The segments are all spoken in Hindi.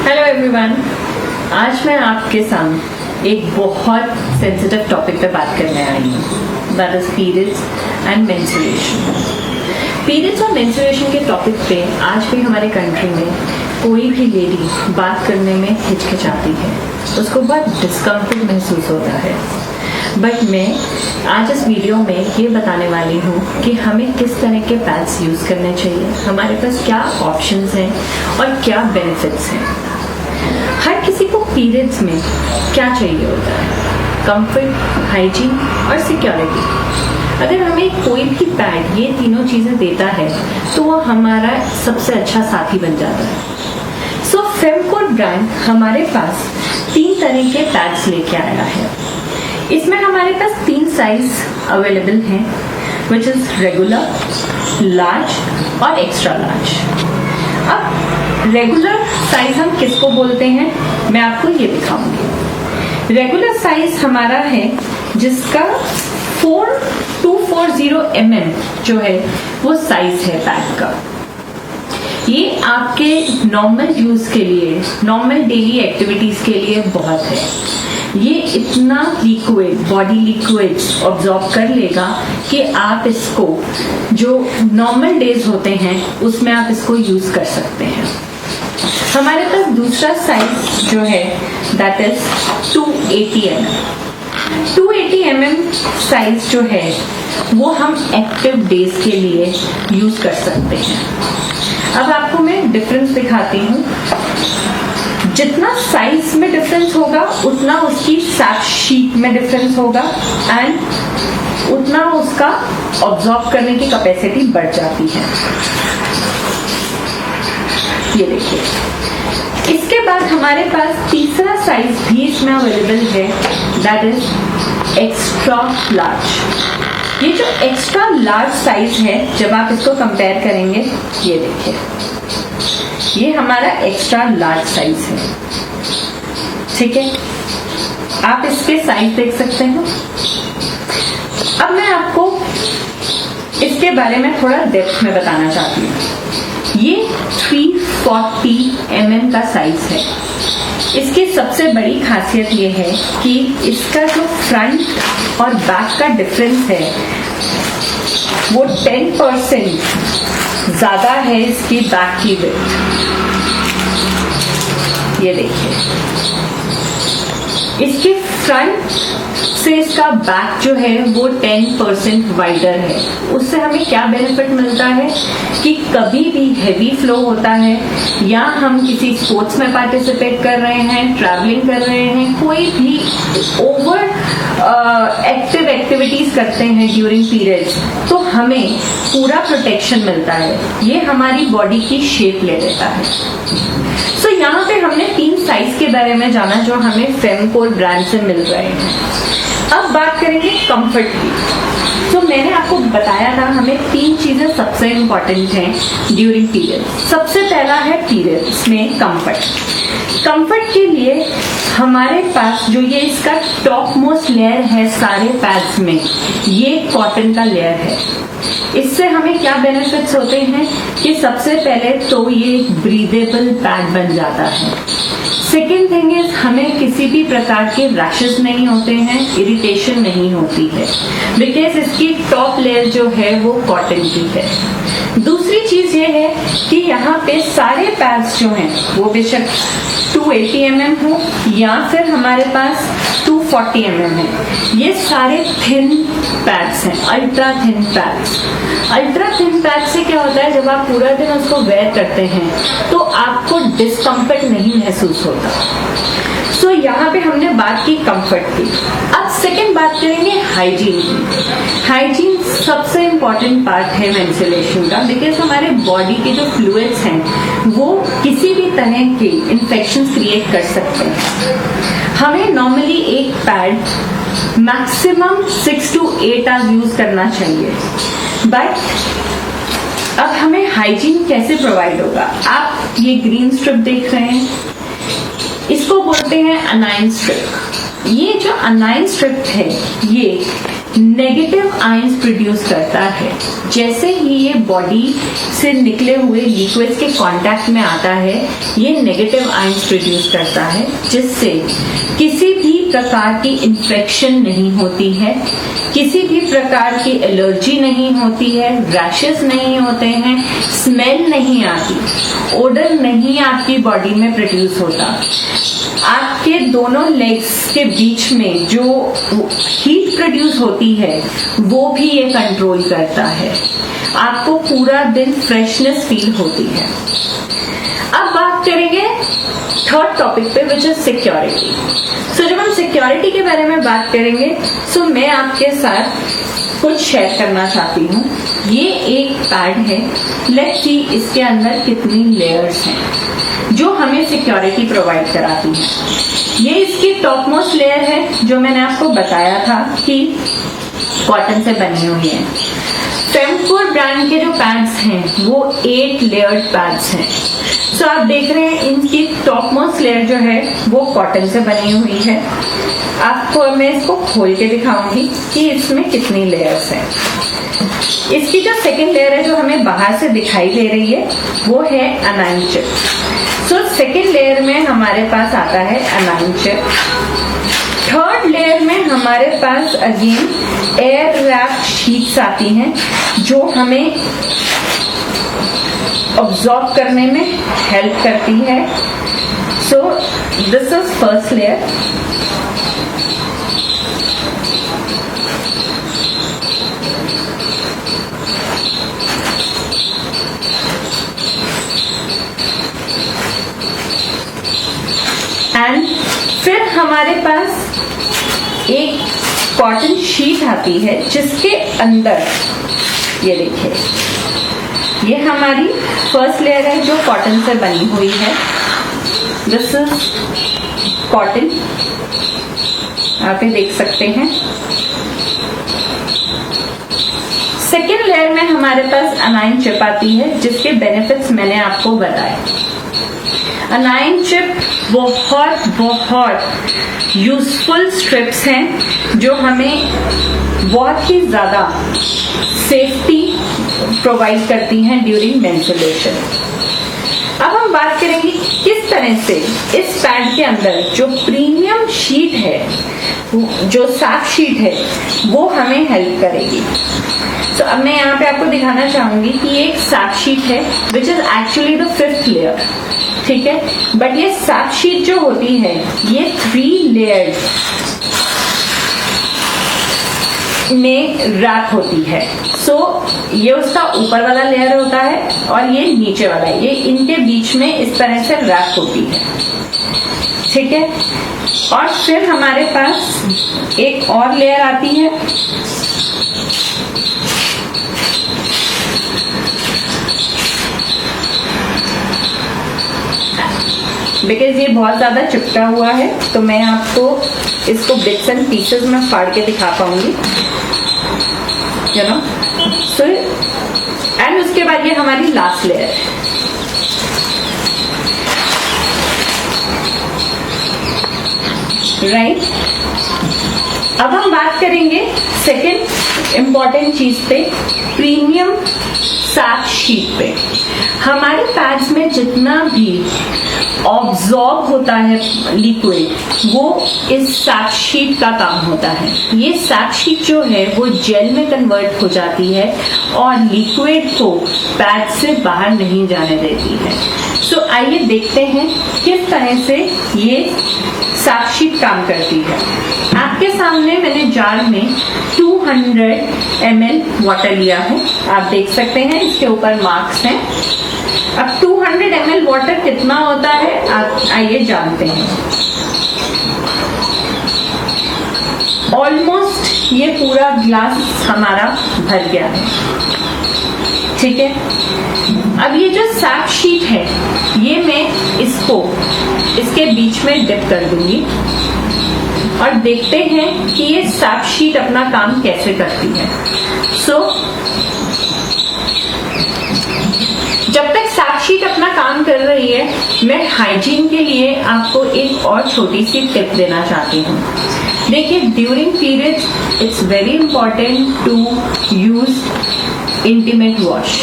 हेलो एवरीवन, आज मैं आपके सामने एक बहुत सेंसिटिव टॉपिक पे बात करने आई हूँ, that is periods and menstruation. Periods और मेंस्ट्रुएशन के टॉपिक पे आज भी हमारे कंट्री में कोई भी लेडी बात करने में हिचकिचाती है, उसको बहुत डिस्कम्फर्ट महसूस होता है। बट मैं आज इस वीडियो में ये बताने वाली हूँ कि हमें किस तरह के पैड्स यूज़ करने चाहिए, हमारे पास क्या ऑप्शंस हैं और क्या बेनिफिट्स हैं। हर किसी को पीरियड्स में क्या चाहिए होता है? कंफर्ट, हाइजीन और सिक्योरिटी। अगर हमें कोई भी पैड ये तीनों चीज़ें देता है तो वो हमारा सबसे अच्छा साथी बन जाता है। सो फेमकोर ब्रांड हमारे पास 3 तरह के पैड्स लेके आया है। इसमें हमारे पास 3 साइज अवेलेबल हैं, विच इज रेगुलर, लार्ज और एक्स्ट्रा लार्ज। अब रेगुलर साइज हम किसको बोलते हैं, मैं आपको ये दिखाऊंगी। रेगुलर साइज हमारा है जिसका 4240 mm जो है वो साइज है पैड का। ये आपके नॉर्मल यूज के लिए, नॉर्मल डेली एक्टिविटीज के लिए बहुत है। ये इतना लिक्विड, बॉडी लिक्विड ऑब्जॉर्ब कर लेगा कि आप इसको जो नॉर्मल डेज होते हैं उसमें आप इसको यूज कर सकते हैं। हमारे पास दूसरा साइज जो है that is 280 mm। 280 mm size जो है वो हम एक्टिव डेज के लिए यूज कर सकते हैं। अब आपको मैं डिफरेंस दिखाती हूँ। जितना साइज में डिफरेंस होगा उतना उसकी सैप शीट में डिफरेंस होगा एंड उतना उसका ऑब्जॉर्ब करने की कैपेसिटी बढ़ जाती है। ये देखिए। इसके बाद हमारे पास तीसरा साइज भी इसमें अवेलेबल है, दैट इज एक्स्ट्रा लार्ज। ये जो एक्स्ट्रा लार्ज साइज है, जब आप इसको कंपेयर करेंगे, ये देखिए, ये हमारा एक्स्ट्रा लार्ज साइज है। ठीक है, आप इसके साइज देख सकते हैं। अब मैं आपको इसके बारे में थोड़ा डेप्थ में बताना चाहती हूँ। ये 340 mm का साइज है। इसकी सबसे बड़ी खासियत ये है कि इसका जो फ्रंट और बैक का डिफरेंस है वो 10% ज्यादा है इसकी बैक की विड्थ। ये देखिए, इसके फ्रंट से इसका बैक जो है वो 10% वाइडर है। उससे हमें क्या बेनिफिट मिलता है कि कभी भी हैवी फ्लो होता है या हम किसी स्पोर्ट्स में पार्टिसिपेट कर रहे हैं, ट्रैवलिंग कर रहे हैं, कोई भी ओवर एक्टिव एक्टिविटीज करते हैं ड्यूरिंग पीरियड्स, तो हमें पूरा प्रोटेक्शन मिलता है। ये हमारी बॉडी की शेप ले लेता है। सो यहाँ पे हमने 3 साइज के बारे में जाना जो हमें फेमकोर ब्रांड से मिल रहे हैं। अब बात करेंगे कंफर्ट की। तो मैंने आपको बताया था हमें 3 चीजें सबसे इंपॉर्टेंट हैं ड्यूरिंग पीरियड। सबसे पहला है पीरियड्स में कंफर्ट। कंफर्ट के लिए हमारे पास जो ये इसका टॉप मोस्ट लेयर है सारे पैड्स में, ये कॉटन का लेयर है। इससे हमें क्या बेनिफिट्स होते हैं कि सबसे पहले तो ये एक ब्रीदेबल पैड बन जाता है। सेकेंड थिंग इज हमें किसी भी प्रकार के रैशेस नहीं होते हैं, इरिटेशन नहीं होती है, बिकॉज इसकी टॉप लेयर जो है वो कॉटन की है। दूसरी चीज ये है कि यहाँ पे सारे पैड्स जो हैं वो बेशक 280 mm हो या फिर हमारे पास 240 mm है, ये सारे थिन पैड्स हैं, ultra thin pads. Ultra thin pad से क्या होता है, जब आप पूरा दिन उसको वेयर करते हैं तो आपको डिस्कम्फर्ट नहीं महसूस होता। सो यहाँ पे हमने बात की कंफर्ट की। अब सेकंड बात करेंगे हाइजीन की। हाइजीन सबसे इंपॉर्टेंट पार्ट है मेंस्ट्रुएशन का, बिकॉज हमारे बॉडी के जो फ्लूइड्स हैं वो किसी भी तरह के इन्फेक्शन क्रिएट कर सकते हैं। हमें नॉर्मली एक pad maximum 6 to 8 hours use करना चाहिए। बट अब हमें हाइजीन कैसे प्रोवाइड होगा? आप ये ग्रीन स्ट्रिप देख रहे हैं, इसको बोलते हैं अनाइन स्ट्रिप। ये जो अनाइन स्ट्रिप है ये नेगेटिव आयंस प्रोड्यूस करता है। जैसे ही ये बॉडी से निकले हुए लिक्विड के कांटेक्ट में आता है ये नेगेटिव आयंस प्रोड्यूस करता है, जिससे किसी भी प्रकार की इन्फेक्शन नहीं होती है, किसी भी प्रकार की एलर्जी नहीं होती है, रैशेस नहीं होते हैं, स्मेल नहीं आती, ओडर नहीं आपकी बॉडी में प्रोड्यूस होता। आपके दोनों लेग्स के बीच में जो हीट प्रोड्यूस होती है वो भी ये कंट्रोल करता है। आपको पूरा दिन फ्रेशनेस फील होती है। अब बात करेंगे थर्ड टॉपिक पे, विच इज सिक्योरिटी। सो जब हम सिक्योरिटी के बारे में बात करेंगे सो मैं आपके साथ कुछ शेयर करना चाहती हूँ। ये एक पैड है, लेट्स सी इसके अंदर कितनी लेयर्स हैं जो हमें सिक्योरिटी प्रोवाइड कराती है। ये इसकी टॉप मोस्ट लेयर है जो मैंने आपको बताया था कि कॉटन से बनी हुई है। फेमकोर ब्रांड के जो पैड्स हैं वो 8 लेयर्ड पैड्स हैं। सो आप देख रहे हैं इनकी टॉप मोस्ट लेयर जो है वो कॉटन से बनी हुई है। आपको मैं इसको खोल के दिखाऊंगी कि इसमें कितनी लेयर्स हैं। इसकी जो सेकेंड लेयर है जो हमें बाहर से दिखाई दे रही है वो है anion chip. So second layer में हमारे पास आता है अनाइन चिप। थर्ड लेयर में हमारे पास अगेन एयर रैप शीट्स आती हैं जो हमें ऑब्जॉर्ब करने में हेल्प करती है। So this is first layer. And फिर हमारे पास एक कॉटन शीट आती है जिसके अंदर ये देखिए ये हमारी फर्स्ट लेयर है जो कॉटन से बनी हुई है। दिस इज कॉटन, आप ये देख सकते हैं। सेकेंड लेयर में हमारे पास अनाइन चिप आती है जिसके बेनिफिट्स मैंने आपको बताए। अनाइन चिप बहुत बहुत यूजफुल स्ट्रिप्स हैं जो हमें बहुत ही ज्यादा सेफ्टी प्रोवाइड करती हैं ड्यूरिंग मेंस्ट्रुएशन। अब हम बात करेंगे किस तरह से इस पैड के अंदर जो प्रीमियम शीट है, जो साफ शीट है, वो हमें हेल्प करेगी। तो अब मैं यहाँ पे आपको दिखाना चाहूंगी कि ये एक साफ शीट है which is actually the 5th layer, ठीक है। बट ये साफ शीट जो होती है ये 3 लेयर में रैप होती है। सो ये उसका ऊपर वाला लेयर होता है और ये नीचे वाला है, ये इनके बीच में इस तरह से रैप होती है, ठीक है। और फिर हमारे पास एक और लेयर आती है बिकॉज ये बहुत ज्यादा चिपका हुआ है तो मैं आपको इसको बिट्स एंड पीसेस में फाड़ के दिखा पाऊंगी, यू नो। सो एंड उसके बाद ये हमारी लास्ट लेयर है, राइट। अब हम बात करेंगे सेकेंड इंपॉर्टेंट चीज पे, प्रीमियम साफ शीट पे। हमारे पैड्स में जितना भी ऑब्जॉर्ब होता है लिक्विड वो इस साफ शीट का काम होता है। ये साफ शीट जो है वो जेल में कन्वर्ट हो जाती है और लिक्विड को पैड से बाहर नहीं जाने देती है। सो आइए देखते हैं किस तरह से ये साफ शीट काम करती है। आपके सामने मैंने जार में 200 ml वाटर लिया है, आप देख सकते हैं इसके ऊपर मार्क्स हैं। अब 200 ml वाटर कितना होता है आप आइए जानते हैं। ऑलमोस्ट ये पूरा ग्लास हमारा भर गया है, ठीक है। अब ये जो साफ शीट है ये मैं इसको इसके बीच में डिप कर दूंगी और देखते हैं कि ये साफ शीट अपना काम कैसे करती है। सो जब तक साफ साक्षी अपना काम कर रही है, मैं हाइजीन के लिए आपको एक और छोटी सी टिप देना चाहती हूँ। देखिए, during periods it's very important to use intimate wash.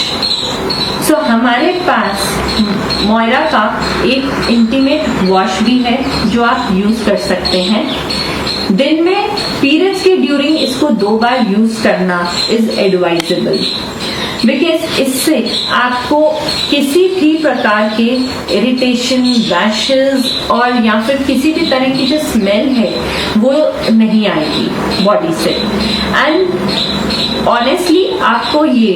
So हमारे पास मोयरा का एक इंटीमेट वॉश भी है जो आप यूज कर सकते हैं। दिन में पीरियड्स के ड्यूरिंग इसको 2 बार यूज करना इज एडवाइजेबल, बिकॉज इससे आपको किसी भी प्रकार के इरिटेशन, रैशेस और या फिर किसी भी तरह की जो स्मेल है वो नहीं आएगी बॉडी से। एंड ऑनेस्टली आपको ये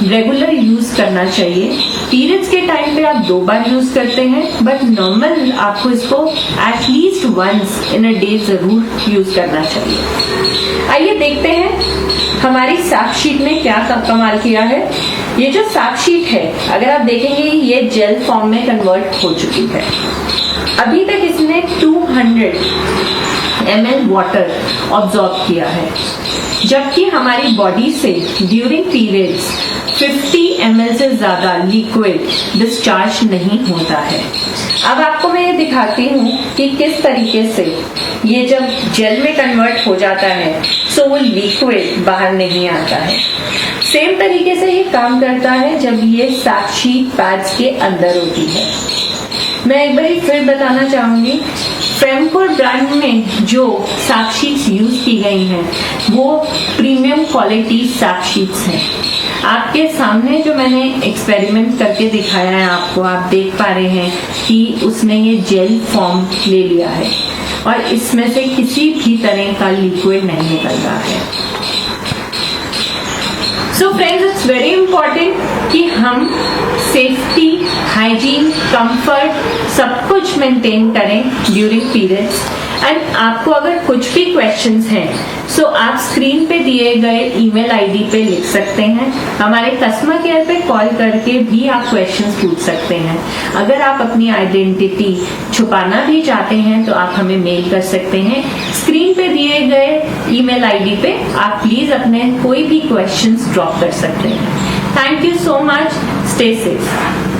रेगुलर यूज करना चाहिए। पीरियड्स के टाइम पे आप 2 बार यूज करते हैं, बट नॉर्मल आपको इसको at least once in a day जरूर यूज करना चाहिए। आइए देखते हैं हमारी सैप शीट ने क्या कमाल किया है। ये जो सैप शीट है, अगर आप देखेंगे ये जेल फॉर्म में कन्वर्ट हो चुकी है। अभी तक इसने 200 ml वाटर ऑब्जॉर्ब किया है, जबकि हमारी बॉडी से ड्यूरिंग पीरियड्स 50 ml से ज्यादा लिक्विड डिस्चार्ज नहीं होता है। अब आपको मैं ये दिखाती हूँ कि किस तरीके से ये जब जेल में कन्वर्ट हो जाता है सो वो लिक्विड बाहर नहीं आता है। सेम तरीके से ये काम करता है जब ये सैप शीट पैड्स के अंदर होती है। मैं एक बार फिर बताना चाहूंगी, फ्रेमकोर ब्रांड में जो सैप शीट्स यूज की गई हैं वो प्रीमियम क्वालिटी सैप शीट्स हैं। आपके सामने जो मैंने एक्सपेरिमेंट करके दिखाया है आपको, आप देख पा रहे हैं कि उसने ये जेल फॉर्म ले लिया है और इसमें से किसी भी तरह का लिक्विड नहीं निकल रहा है। So friends, it's very important कि हम सेफ्टी, हाइजीन, कंफर्ट सब कुछ मेंटेन करें ड्यूरिंग पीरियड्स। एंड आपको अगर कुछ भी क्वेश्चंस हैं सो आप स्क्रीन पे दिए गए ईमेल आईडी पे लिख सकते हैं। हमारे कस्टमर केयर पे कॉल करके भी आप क्वेश्चंस पूछ सकते हैं। अगर आप अपनी आइडेंटिटी छुपाना भी चाहते हैं तो आप हमें मेल कर सकते हैं। स्क्रीन पे दिए गए ईमेल आईडी पे आप प्लीज अपने कोई भी क्वेश्चंस ड्रॉप कर सकते हैं। Thank you so much, stay safe.